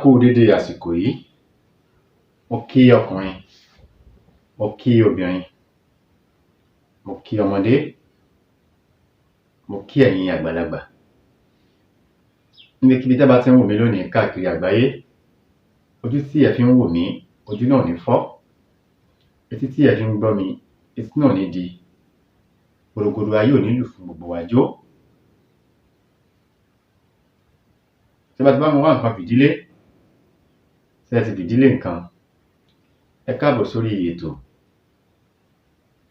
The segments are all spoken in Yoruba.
kú dédé àsìkò yìí. Mo kí ọkùnrin, mo kí obìnrin, mo kí ọmọdé, mo kí ẹ̀yin àgbàlagbà. Níbikíbi tẹ́ bá ti ń wò mí lónìí káàkiri àgbáyé, ojú tí ẹ fi ń wò mí, ojú náà ò ní fọ́. Etí tí ẹ fi ń gbọ́ mi, etí náà ò ní di. Gbòrògbòdò ayé ò ní lù fún gbogbo wa jó. Tí bá ti bá mi wá nǹkan fìdílé, tí ẹ ti fìdílé nǹkan, ẹ káàbọ̀ sórí ètò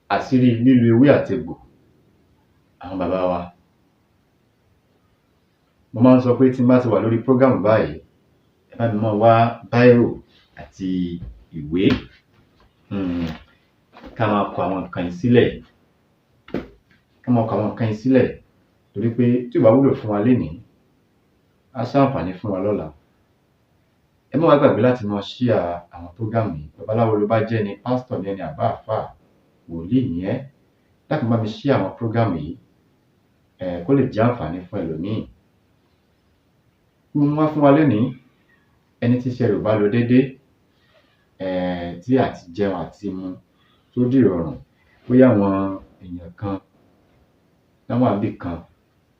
àṣírí lílo ewé àtegbò àwọn bàbá wa. Mo máa ń sọ pé tí n bá ti wà lórí prógámù báyìí, ẹ bá mi máa wá báírò àti ìwé, ká máa kọ àwọn nǹkan yìí sílẹ̀. Ká máa kọ àwọn nǹkan yìí sílẹ̀ torí pé tí ó bá wúlò fún wa lénìí, á ṣàǹfààní fún wa lọ́la. Ẹ má wá gbàgbé láti máa share àwọn prógámù yìí. Babaláwo ló bá jẹ́ ni, pásítọ̀ ni ẹni, àbá àfáà, wòlíì ni ẹ́. Dákun bá mi share àwọn prógámù yìí kó lè jẹ́ àǹfààní fún ẹlòmíì. Mo wá fún wa lénìí, ẹni tí iṣẹ́ rẹ̀ ò bá lọ dédé, tí àti jẹun àti mu tó dìrọ̀rùn, bóyá àwọn èèyàn kan láwọn àbí kan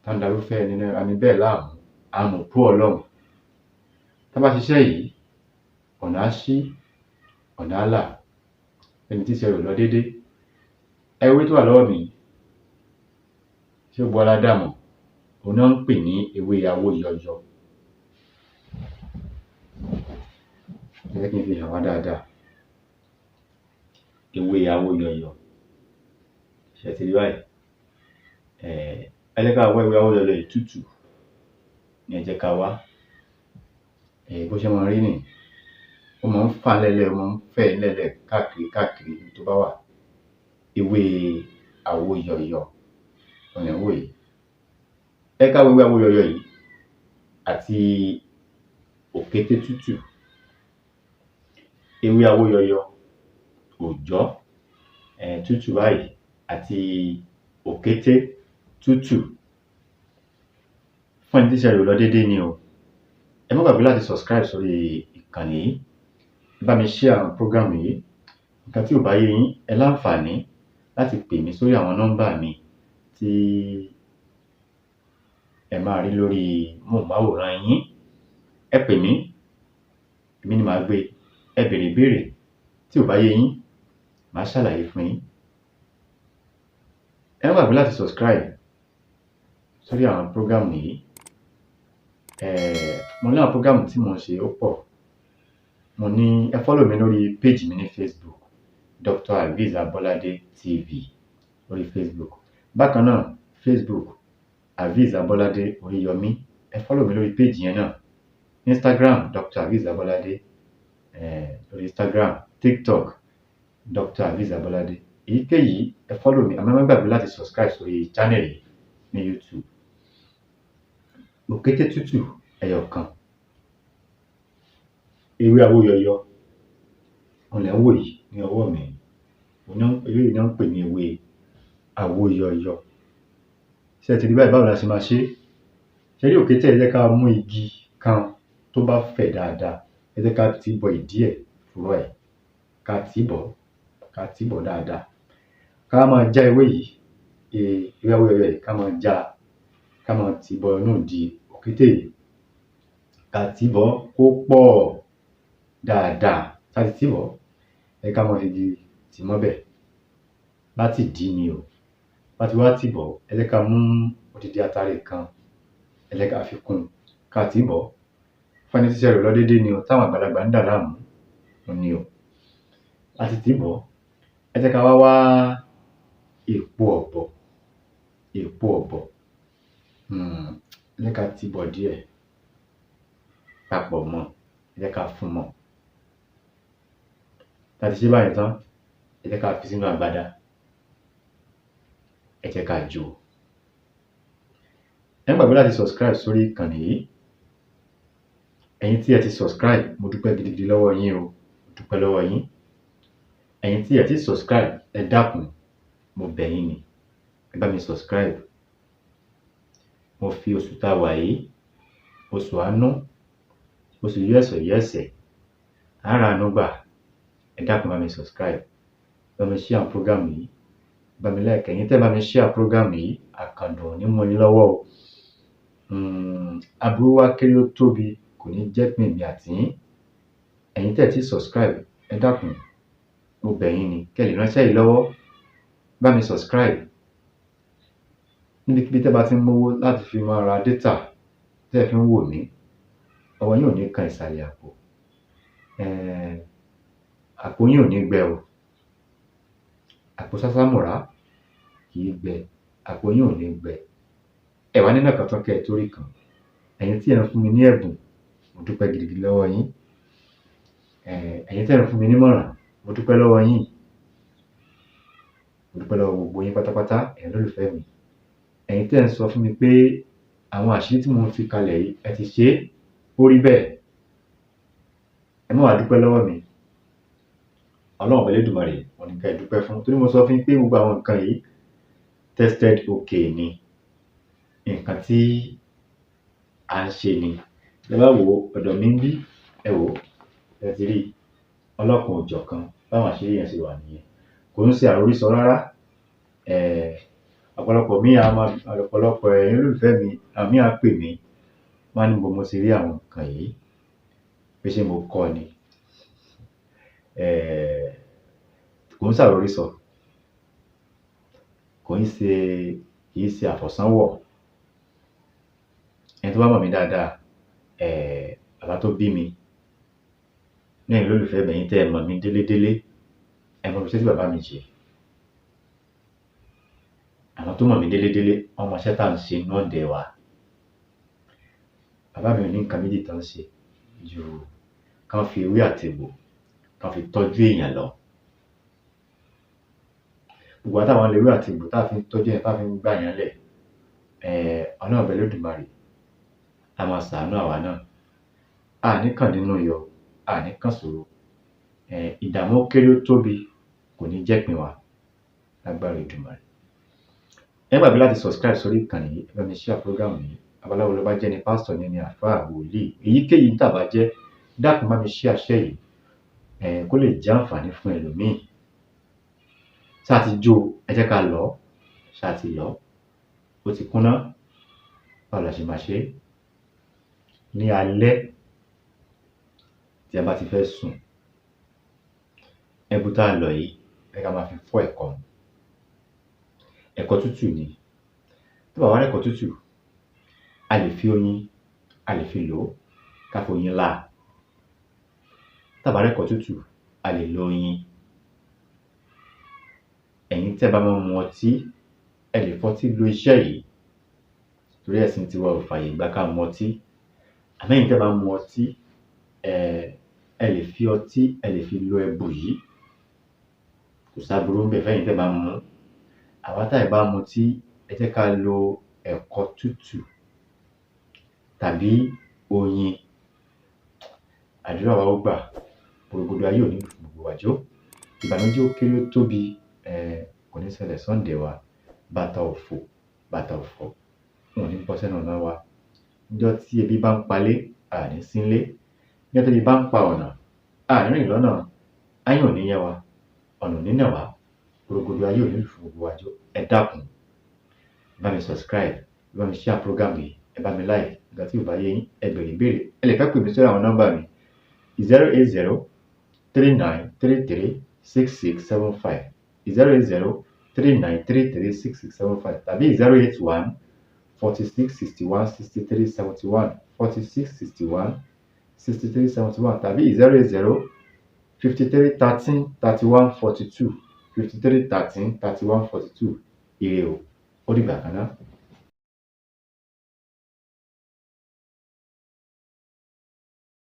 tá ń darúfẹ́ ẹni bẹ́ẹ̀ láàmú, àmọ̀pó Ọlọ́run. Tá bá ṣiṣẹ́ yìí, ọ̀nà á ṣí, ọ̀nà á là. Ẹni tí iṣẹ́ rẹ̀ ò lọ dédé. Ewé tó wà lọ́wọ́ mi, ṣé gbogbo wa la dá mọ̀? Òun náà ń pè ní ewé awóyọyọ. Ẹ jẹ́ kí n fi hàn wá dáadáa. Ewé awóyọyọ. Ṣé ẹ ti rí báyìí? Ẹ jẹ́ ká wá ewé awóyọyọ yìí tútù ní ẹ jẹ́ ká wá. Bó ṣe máa rí nìyí. Ó máa ń fà lẹ́lẹ̀, ó máa ń fẹ̀ lẹ́lẹ̀ káàkiri tó bá wà. Ewé awóyọyọ ọ̀nà ìwò yìí. Ẹ ká ewé awóyọyọ yìí àti òkété tútù. Ewé awóyọyọ òòjọ́ tútù báyìí àti òkété tútù. Fún ẹni tí iṣẹ́ rẹ̀ ò lọ dédé ni o. Ẹ má gbàgbé láti subscribe sórí ìkànnì yìí. Ẹ bá mi share àwọn prógámù yìí. Nǹkan tí ò bá yé yín, ẹ láǹfààní láti pè mí sórí àwọn nọ́mbà mi tí ẹ máa rí lórí móhùnmáwòrán yín. Ẹ pè mí, èmi ni màá gbé. Ẹ béèrè ìbéèrè tí ò bá yé yín, màá ṣàlàyé fún yín. Ẹ má gbàgbé láti subscribe sórí àwọn prógámù yìí. Mo ní àwọn prógámù tí mo ń ṣe ó pọ̀. Mo ní ẹ follow mi lórí page mi ní Facebook, Dr. Enit'Isere Abolade TV lórí Facebook. Bákan náà, Facebook Enit'Isere Abolade Oríyọmí. Ẹ follow mi lórí page yẹn náà. Instagram Dr. Enit'Isere Abolade lórí Instagram. TikTok Dr. Enit'Isere Abolade. Èyíkéyìí ẹ follow mi. Àmọ́ ẹ má gbàgbé láti subscribe sórí channel yìí ní YouTube. Òkété tútù ẹyọ kan. Ewé awóyọyọ ọ̀nà ìwò yìí ní ọwọ́ mi. Ewé yìí náà ń pè ní ewé awóyọyọ. Ṣé ẹ ti rí báyìí? Báwo la ṣe máa ṣe? Ṣé rí òkété? Ẹ jẹ́ ká mú igi kan tó bá fẹ̀ dáadáa. Ẹ jẹ́ ká tì bọ ìdí ẹ̀ fúrọ̀ ẹ̀. Ká tì bọ̀ dáadáa. Ká máa já ewé yìí, ewé awóyọyọ yìí ká máa já, ká máa tì bọ inú ìdí òkété yìí. Ká tì bọ̀ kó pọ̀ dáadáa. Ká ti tì bọ̀, ẹ ká máa fi igi tì mọ́bẹ̀ láti dì ní o. Bá ti wá tì bọ̀, ẹ jẹ́ ká mú odidi atare kan, ẹ jẹ́ ká fi kún. Ká tì bọ̀. Fún ẹni tí iṣẹ́ rẹ̀ ò lọ dédé ni o, táwọn àgbàlagbà ń dà láàmú ni o. Láti tì bọ̀, ẹ jẹ́ ká wá èpo ọ̀bọ̀. Èpo ọ̀bọ̀. Ẹ jẹ́ ká tì bọ̀ díẹ̀ papọ̀ mọ́. Ẹ jẹ́ ká fún mọ́. Láti ṣe báyìí tán, ẹ jẹ́ ká fi sínú agbada. Ẹ jẹ́ ká jó. Ẹ má gbàgbé láti subscribe sórí ìkànnì yìí. Ẹ̀yin tí ẹ ti subscribe, mo dúpẹ́ gidigidi lọ́wọ́ yín o. Mo dúpẹ́ lọ́wọ́ yín. Ẹ̀yin tí ẹ ti subscribe, ẹ dákun, mo bẹ̀ yín ni. Ẹ bá mi subscribe. Mo fi oṣù tá a wà yìí, oṣù àánú, oṣù yẹ̀sẹ̀ ara àánú gbà. Ẹ dákun bá mi subscribe, bá mi share program yìí, bá mi like. Ẹ̀yin tẹ́ bá mi share program yìí, àkàndùn ò ní mọ́ yín lọ́wọ́ o. Aburú wá kéré ó tóbi kò ní jẹ́ pín èmi àti yín. Ẹ̀yin tẹ́ ti subscribe, ẹ dákun mo bẹ̀ yín ni kẹ́ lè ránṣẹ́ yìí lọ́wọ́. Bá mi subscribe. Níbikíbi tẹ́ bá ti ń mówó láti fi máa ra data tẹ́ fi ń wò mí, ọwọ́ yín ò ní kan ìsàlẹ̀ àpò. Àpò yín ò ní gbẹ o. Àpò sásámùrà kì í gbẹ. Àpò yín ò ní gbẹ. Ẹ wá nínú kan tán kẹ́ ẹ torí kan. Ẹ̀yin tí ẹ ń fún mi ní ẹ̀bùn, mo dúpẹ́ gidigidi lọ́wọ́ yín. Ẹ̀yin tí ẹ ń fún mi ní ìmọ̀ràn, mo dúpẹ́ lọ́wọ́ yín. Mo dúpẹ́ lọ́wọ́ gbogbo yín pátápátá, ẹ̀yin olólùfẹ́ mi. Ẹ̀yin tí ẹ ń sọ fún mi pé àwọn àṣírí tí mo ń fi kalẹ̀ yìí ẹ ti ṣe é, ó rí bẹ́ẹ̀. Ẹ má wá dúpẹ́ lọ́wọ́ mi. Ọlọ́run Elédùmarè òun ni kẹ́ ẹ dúpẹ́ fún. Torí mo sọ fún yín pé gbogbo àwọn nǹkan yìí tested okay ni. Nǹkan tí à ń ṣe ni. Ẹ bá wo ọ̀dọ̀ mi ń bí, ẹ wò, ẹ ti rí ọlọ́kan òjọ̀kan báwọn àṣírí yẹn ṣe wà nìyẹn. Kò ń ṣe àròrísọ rárá. Ọ̀pọ̀lọpọ̀ ẹ̀yin olólùfẹ́ mi, àmì á pè mí, wọ́n á ní mo ti rí àwọn nǹkan yìí pé ṣé mo kọ́ ni. Kò ń ṣàròrísọ, kì í ṣe àfọ̀sánwọ̀. Ẹni tó bá mọ̀ mí dáadáa, bàbá tó bí mi, ní ẹ̀yin olólùfẹ́ mi, ẹ̀yin tẹ́ ẹ mọ̀ mí délédélé, ẹ mọ̀ iṣẹ́ tí bàbá mi ṣe. Àwọn tó mọ̀ mí délédélé, wọ́n mọ iṣẹ́ tá à ń ṣe náà dẹ̀ wá. Bàbá mi ò ní nǹkan méjì tán ṣe ju kán fi ewé àtegbò kán fi tọ́jú èèyàn lọ. Gbogbo wa táwọn lo ewé àtegbò tá fi ń tọ́jú èèyàn, tá fi ń gbà yàn lẹ̀, Ọlọ́run Elédùmarè á máa ṣàánú àwa náà. A ní kàn nínú iyọ̀, a ní kàn ṣòro. Ìdààmú ó kéré ó tóbi kò ní jẹ́ pín wa lágbára Èdùmàrè. Ẹ má gbàgbé láti subscribe sórí ìkànnì yìí, ẹ bá mi share program yìí. Babaláwo ló bá jẹ́ ni, pásítọ̀ ni àlùfáà, wòlíì, èyíkéyìí tá bá jẹ́, dákun bá mi share yìí, kó lè jẹ́ àǹfààní fún ẹlòmíì. Ṣáà ti jó, ẹ jẹ́ ká lọ̀. Ṣáà ti lọ̀, ó ti kúnná. Báwo la ṣe máa ṣe? Ní alẹ́ tí a bá ti fẹ́ sùn, ẹbu tá a lọ̀ yìí ẹ ká máa fi fọ́ ẹ̀kọ. Ẹ̀kọ tútù ni. Tó bá wá rẹ́kọ tútù, a lè fi oyin, a lè fi lò ó, ká foyin lá. Tá bá rẹ́kọ tútù, a lè lo oyin. Ẹ̀yin tí ẹ bá máa mu ọtí, ẹ lè fọtí lo iṣẹ́ yìí. Torí ẹ̀sìn tiwa ò fààyè gbà ká mu ọtí. Àmọ́ ẹ̀yin tí ẹ bá mu ọtí, ẹ lè fi ọtí, ẹ lè fi lo ẹbu yìí. Kò sáburú ń bẹ̀ fẹ́yin tí ẹ bá mu. Àwa tá ì bá mu tí, ẹ jẹ́ ká lo ẹ̀kọ tútù tàbí oyin. Àdúrà wa ó gbà. Gbogbo ayé ò ní gbogbo wa jó. Ìbànújẹ́ ó kéré ó tóbi, kò ní ṣẹlẹ̀ Sunday wa. Bàtà òfò, wọn ò ní bọ́ sẹ́nu ọ̀nà wa. Níjọ́ tí ebi bá ń palé, a ní sí nílé. Níjọ́ tí ebi bá ń pa ọ̀nà, a ní rìn lọ́nà. Áyán ò ní yẹ́ wa, ọ̀nà ò ní nà wá. Gbogbo ayé ò ní gbogbo wa jó. Ẹ dákun, bá mi subscribe, bá mi share program yìí, ẹ bá mi like. Nígbà tí ò bá yé yín, ẹ bèrè ìbéèrè. Ẹ lè fẹ́ pè mí sórí àwọn nọ́mbà mi 08039336675, 08039336675 tàbí 08146616371, 46616371 tàbí 08053133142, 53133142. Ire o, ó dìgbà kan náà.